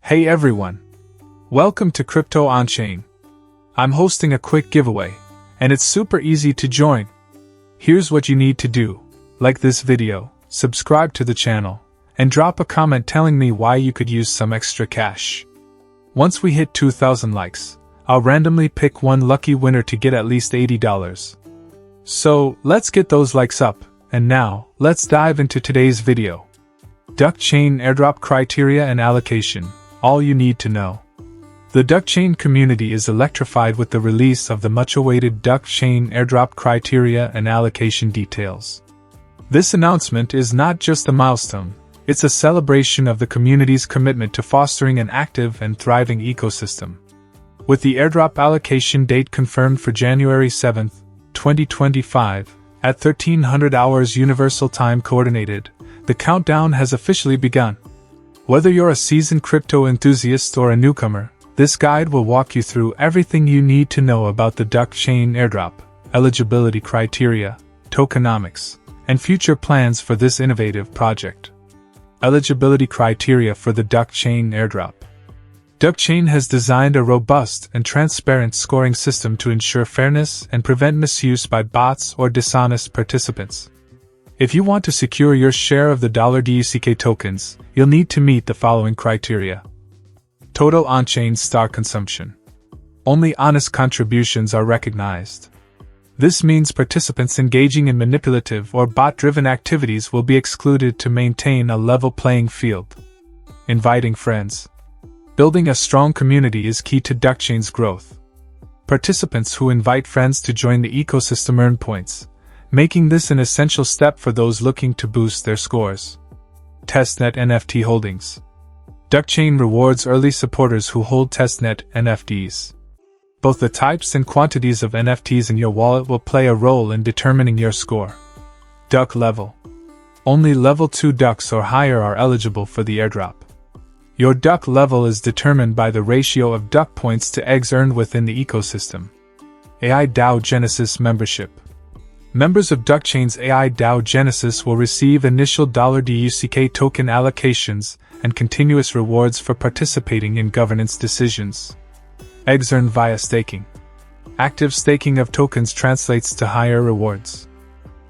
Hey everyone! Welcome to Crypto OnChain. I'm hosting a quick giveaway, and it's super easy to join. Here's what you need to do. Like this video, subscribe to the channel, and drop a comment telling me why you could use some extra cash. Once we hit 2,000 likes, I'll randomly pick one lucky winner to get at least $80. So, let's get those likes up, and now, let's dive into today's video. DuckChain Airdrop Criteria and Allocation. All you need to know. The DuckChain community is electrified with the release of the much-awaited DuckChain Airdrop Criteria and Allocation details. This announcement is not just a milestone, it's a celebration of the community's commitment to fostering an active and thriving ecosystem. With the airdrop allocation date confirmed for January 7, 2025, at 1300 hours Universal Time Coordinated, the countdown has officially begun. Whether you're a seasoned crypto enthusiast or a newcomer, this guide will walk you through everything you need to know about the DuckChain Airdrop, eligibility criteria, tokenomics, and future plans for this innovative project. Eligibility criteria for the DuckChain Airdrop. DuckChain has designed a robust and transparent scoring system to ensure fairness and prevent misuse by bots or dishonest participants. If you want to secure your share of the $DUCK tokens, you'll need to meet the following criteria. Total on-chain star consumption. Only honest contributions are recognized. This means participants engaging in manipulative or bot-driven activities will be excluded to maintain a level playing field. Inviting friends. Building a strong community is key to DuckChain's growth. Participants who invite friends to join the ecosystem earn points, making this an essential step for those looking to boost their scores. Testnet NFT holdings. DuckChain rewards early supporters who hold testnet NFTs. Both the types and quantities of NFTs in your wallet will play a role in determining your score. Duck level. Only level 2 ducks or higher are eligible for the airdrop. Your duck level is determined by the ratio of duck points to eggs earned within the ecosystem. AI DAO Genesis membership. Members of DuckChain's AI DAO Genesis will receive initial $DUCK token allocations and continuous rewards for participating in governance decisions. Eggs earned via staking. Active staking of tokens translates to higher rewards.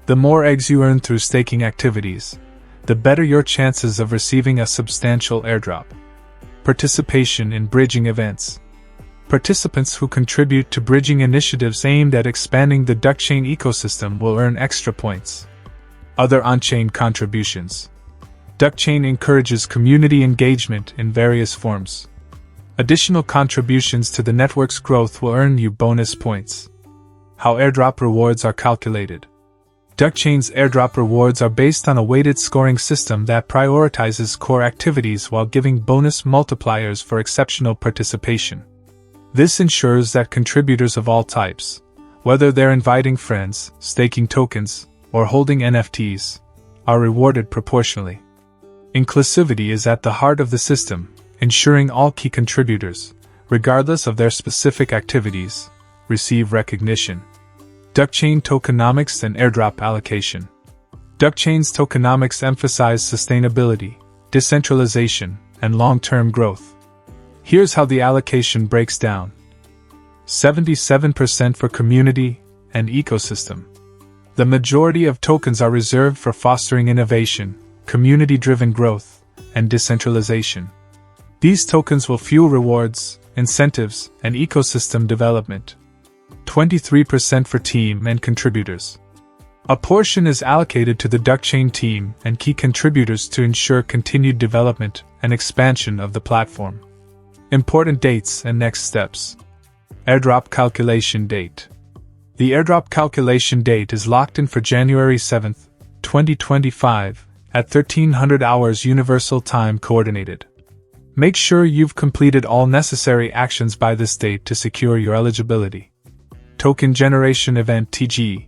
The more eggs you earn through staking activities, the better your chances of receiving a substantial airdrop. Participation in bridging events. Participants who contribute to bridging initiatives aimed at expanding the DuckChain ecosystem will earn extra points. Other on-chain contributions. DuckChain encourages community engagement in various forms. Additional contributions to the network's growth will earn you bonus points. How airdrop rewards are calculated. DuckChain's airdrop rewards are based on a weighted scoring system that prioritizes core activities while giving bonus multipliers for exceptional participation. This ensures that contributors of all types, whether they're inviting friends, staking tokens, or holding NFTs, are rewarded proportionally. Inclusivity is at the heart of the system, ensuring all key contributors, regardless of their specific activities, receive recognition. DuckChain tokenomics and airdrop allocation. DuckChain's tokenomics emphasize sustainability, decentralization, and long-term growth. Here's how the allocation breaks down. 77% for community and ecosystem. The majority of tokens are reserved for fostering innovation, community-driven growth, and decentralization. These tokens will fuel rewards, incentives, and ecosystem development. 23% for team and contributors. A portion is allocated to the DuckChain team and key contributors to ensure continued development and expansion of the platform. Important dates and next steps. Airdrop calculation date. The airdrop calculation date is locked in for January 7, 2025, at 1300 hours Universal Time Coordinated. Make sure you've completed all necessary actions by this date to secure your eligibility. Token Generation Event TG.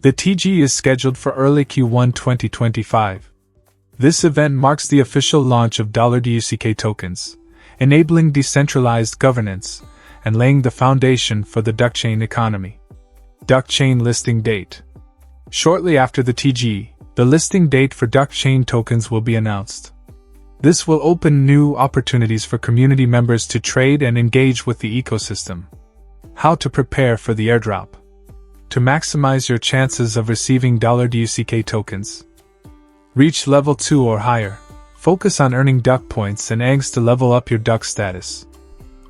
The TG is scheduled for early Q1 2025. This event marks the official launch of $DUCK tokens, enabling decentralized governance, and laying the foundation for the DuckChain economy. DuckChain listing date. Shortly after the TG, the listing date for DuckChain tokens will be announced. This will open new opportunities for community members to trade and engage with the ecosystem. How to prepare for the airdrop. To maximize your chances of receiving $DUCK tokens. Reach level 2 or higher. Focus on earning Duck points and eggs to level up your Duck status.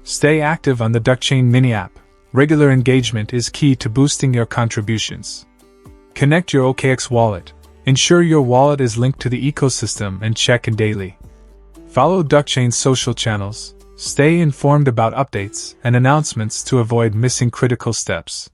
Stay active on the DuckChain mini app. Regular engagement is key to boosting your contributions. Connect your OKX wallet. Ensure your wallet is linked to the ecosystem and check in daily. Follow DuckChain's social channels. Stay informed about updates and announcements to avoid missing critical steps.